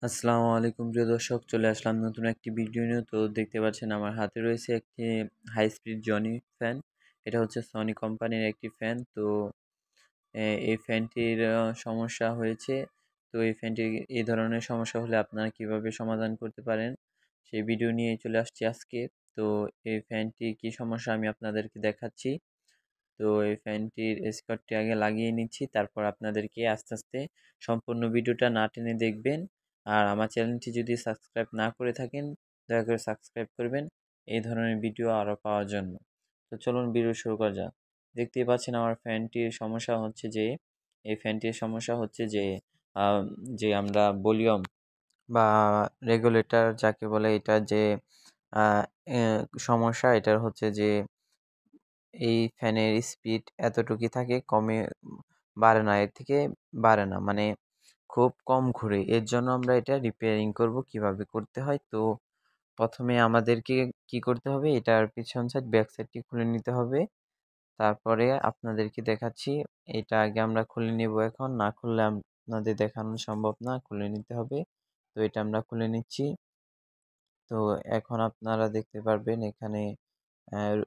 আসসালামু আলাইকুম প্রিয় দর্শক, চলে আসলাম নতুন একটি ভিডিও নিয়ে। তো দেখতে পাচ্ছেন আমার হাতে রয়েছে একটি হাই স্পিড জনি ফ্যান। এটা হচ্ছে সনি কোম্পানির একটি ফ্যান। তো এই ফ্যানটির সমস্যা হয়েছে। তো এই ফ্যানটির এই ধরনের সমস্যা হলে আপনারা কিভাবে সমাধান করতে পারেন সেই ভিডিও নিয়ে চলে আসছি আজকে। তো এই ফ্যানটি কি সমস্যা আমি আপনাদেরকে দেখাচ্ছি। তো এই ফ্যানটির স্কটটি আগে লাগিয়ে নিচ্ছি, তারপর আপনাদেরকে আস্তে আস্তে সম্পূর্ণ ভিডিওটা না টেনে দেখবেন। আর আমার চ্যানেলটি যদি সাবস্ক্রাইব না করে থাকেন, দয়া করে সাবস্ক্রাইব করবেন এই ধরনের ভিডিও আরও পাওয়ার জন্য। তো চলুন ভিডিও শুরু করা যাক। দেখতেই পাচ্ছেন আমার ফ্যানটির সমস্যা হচ্ছে যে এই ফ্যানটির সমস্যা হচ্ছে যে আহ, যে আমরা ভলিউম বা রেগুলেটর যাকে বলে, এটা যে আহ, এ, সমস্যা এটার হচ্ছে যে এই ফ্যানের স্পিড এতটুকুই থাকে, কমে বাড়ে না, এর থেকে বাড়ে না, মানে খুব কম ঘুরে। এর জন্য আমরা এটা রিপেয়ারিং করব, কিভাবে করতে হয়। তো প্রথমে আমাদেরকে কি করতে হবে, এটার পিছন সাইড ব্যাক সাইডটি খুলে নিতে হবে। তারপরে আপনাদেরকে দেখাচ্ছি। এটা আগে আমরা খুলে নিব, এখন না খুললে আপনাদের দেখানো সম্ভব না, খুলে নিতে হবে। তো এটা আমরা খুলে নিচ্ছি। তো এখন আপনারা দেখতে পারবেন এখানে আহ,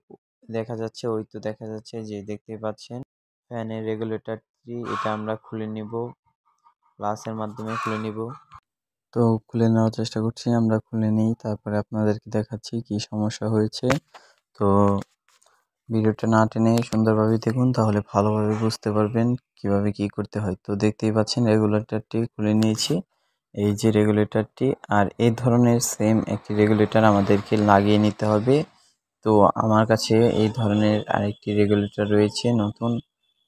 দেখা যাচ্ছে, ওই তো দেখা যাচ্ছে যে দেখতে পাচ্ছেন ফ্যানের রেগুলেটরটি। এটা আমরা খুলে নিব, প্লাসের মাধ্যমে খুলে নিব। তো খুলে নেওয়ার চেষ্টা করছি, আমরা খুলে নিই, তারপরে আপনাদেরকে দেখাচ্ছি কি সমস্যা হয়েছে। তো ভিডিওটা না টেনে সুন্দরভাবে দেখুন, তাহলে ভালোভাবে বুঝতে পারবেন কিভাবে কি করতে হয়। তো দেখতেই পাচ্ছেন রেগুলেটরটি খুলে নিয়েছি, এই যে রেগুলেটরটি। আর এই ধরনের সেম একটি রেগুলেটর আমাদেরকে লাগিয়ে নিতে হবে। তো আমার কাছে এই ধরনের আরেকটি রেগুলেটর রয়েছে, নতুন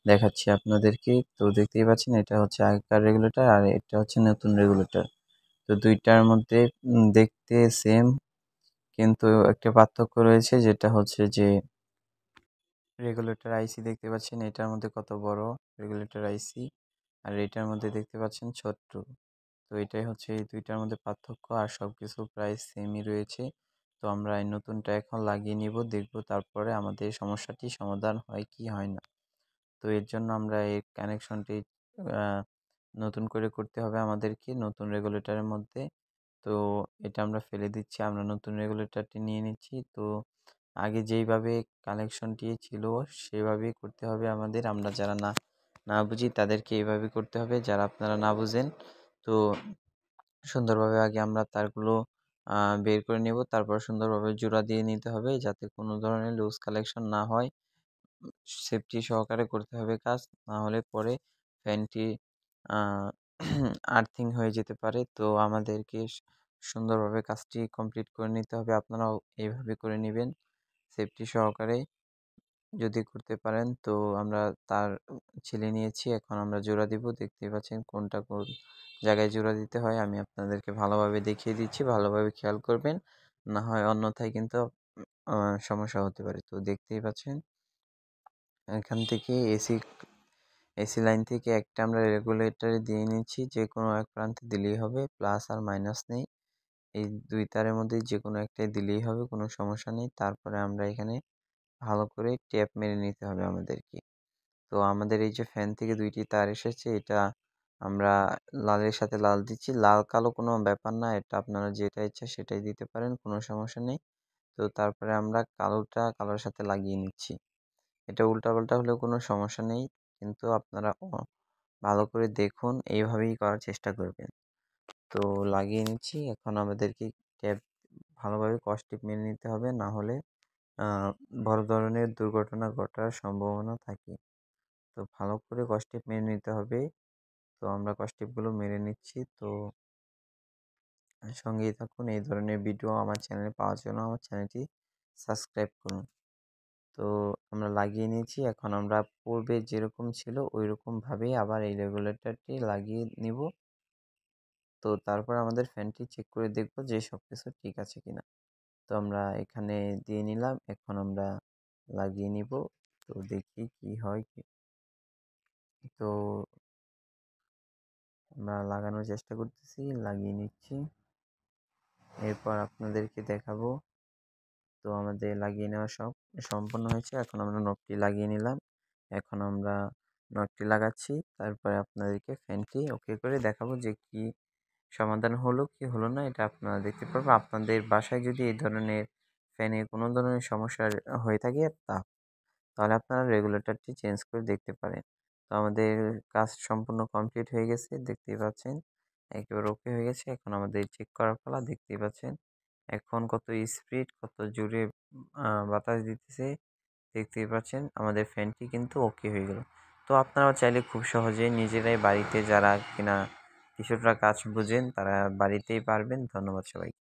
দেখাচ্ছি আপনাদেরকে। তো দেখতেই পাচ্ছেন এটা হচ্ছে আগেকার রেগুলেটর আর এটা হচ্ছে নতুন রেগুলেটর। তো দুইটার মধ্যে দেখতে সেম, কিন্তু একটা পার্থক্য রয়েছে, যেটা হচ্ছে যে রেগুলেটর আইসি দেখতে পাচ্ছেন এটার মধ্যে কত বড় রেগুলেটর আইসি, আর এটার মধ্যে দেখতে পাচ্ছেন ছোট্ট। তো এটাই হচ্ছে এই দুইটার মধ্যে পার্থক্য, আর সব কিছু প্রায় সেমই রয়েছে। তো আমরা এই নতুনটা এখন লাগিয়ে নিব, দেখব তারপরে আমাদের এই সমস্যাটি সমাধান হয় কি হয় না। তো এর জন্য আমরা এই কানেকশনটি নতুন করে করতে হবে আমাদেরকে নতুন রেগুলেটরের মধ্যে। তো এটা আমরা ফেলে দিচ্ছি, আমরা নতুন রেগুলেটরটি নিয়ে নিচ্ছি। তো আগে যেইভাবে কানেকশনটি ছিল সেভাবেই করতে হবে আমাদের। আমরা যারা না না বুঝি তাদেরকে এইভাবে করতে হবে, যারা আপনারা না বুঝেন। তো সুন্দরভাবে আগে আমরা তারগুলো বের করে নেব, তারপর সুন্দরভাবে জোড়া দিয়ে নিতে হবে যাতে কোনো ধরনের লুজ কালেকশন না হয়। সেফটি সহকারে করতে হবে কাজ, না হলে পরে ফ্যানটি আর্থিং হয়ে যেতে পারে। তো আমাদেরকে সুন্দরভাবে কাজটি কমপ্লিট করে নিতে হবে, আপনারাও এইভাবে করে নেবেন সেফটি সহকারে। যদি করতে পারেন তো আমরা তার ছিলে নিয়েছি, এখন আমরা জোড়া দিব। দেখতেই পাচ্ছেন কোনটা কোন জায়গায় জোড়া দিতে হয় আমি আপনাদেরকে ভালোভাবে দেখিয়ে দিচ্ছি, ভালোভাবে খেয়াল করবেন, না হয় অন্যথায় কিন্তু সমস্যা হতে পারে। তো দেখতেই পাচ্ছেন এখান থেকে এসি লাইন থেকে একটা আমরা রেগুলেটরে দিয়ে নিচ্ছি, যে কোনো এক প্রান্তে দিলেই হবে, প্লাস আর মাইনাস নেই, এই দুই তারের মধ্যে যে কোনো একটাই দিলেই হবে, কোনো সমস্যা নেই। তারপরে আমরা এখানে ভালো করে ট্যাপ মেরে নিতে হবে আমাদেরকে। তো আমাদের এই যে ফ্যান থেকে দুইটি তার এসেছে, এটা আমরা লালের সাথে লাল দিচ্ছি, লাল কালো কোনো ব্যাপার না, এটা আপনারা যেটা ইচ্ছা সেটাই দিতে পারেন, কোনো সমস্যা নেই। তো তারপরে আমরা কালোটা কালোর সাথে লাগিয়ে নিচ্ছি। এটা উল্টাপাল্টা হলেও কোনো সমস্যা নেই, কিন্তু আপনারা ভালো করে দেখুন, এইভাবেই করার চেষ্টা করবেন। তো লাগিয়ে নিচ্ছি, এখন আমাদেরকে ট্যাপ ভালোভাবে কষ্টিপ মেনে নিতে হবে, না হলে বড় ধরনের দুর্ঘটনা ঘটার সম্ভাবনা থাকে। তো ভালো করে কষ্টিপ মেনে নিতে হবে। তো আমরা কষ্টিপগুলো মেরে নিচ্ছি। তো সঙ্গেই থাকুন, এই ধরনের ভিডিও আমার চ্যানেলে পাওয়ার জন্য আমার চ্যানেলটি সাবস্ক্রাইব করুন। তো আমরা লাগিয়ে নিয়েছি, এখন আমরা পূর্বে যেরকম ছিল ওই রকমভাবেই আবার এই রেগুলেটরটি লাগিয়ে নিব। তো তারপর আমাদের ফ্যানটি চেক করে দেখব যে সব কিছু ঠিক আছে কিনা। তো আমরা এখানে দিয়ে নিলাম, এখন আমরা লাগিয়ে নিব। তো দেখি কি হয়। তো আমরা লাগানোর চেষ্টা করতেছি, লাগিয়ে নিচ্ছি, এরপর আপনাদেরকে দেখাবো। তো আমাদের লাগিয়ে নেওয়া সব সম্পূর্ণ হয়েছে, এখন আমরা নবটি লাগিয়ে নিলাম। এখন আমরা নটটি লাগাচ্ছি, তারপরে আপনাদেরকে ফ্যানটি ওকে করে দেখাবো যে কি সমাধান হলো কি হলো না এটা আপনারা দেখতে পারবেন। আপনাদের বাসায় যদি এই ধরনের ফ্যানে কোনো ধরনের সমস্যা হয়ে থাকে তাহলে আপনারা রেগুলেটরটি চেঞ্জ করে দেখতে পারেন। তো আমাদের কাজ সম্পূর্ণ কমপ্লিট হয়ে গেছে, দেখতেই পাচ্ছেন। একেবারে ওকে হয়ে গেছে। এখন আমাদের চেক করার পালা, দেখতেই পাচ্ছেন। এখন কত স্পিড, কত জোরে বাতাস দিতেছে দেখতেই পাচ্ছেন। আমাদের ফ্যানটি কিন্তু ওকে হয়ে গেল। তো আপনারাও চাইলে খুব সহজেই নিজেরাই বাড়িতে, যারা কিনা কিছুটা কাজ বুঝেন, তারা বাড়িতেই পারবেন। ধন্যবাদ সবাইকে।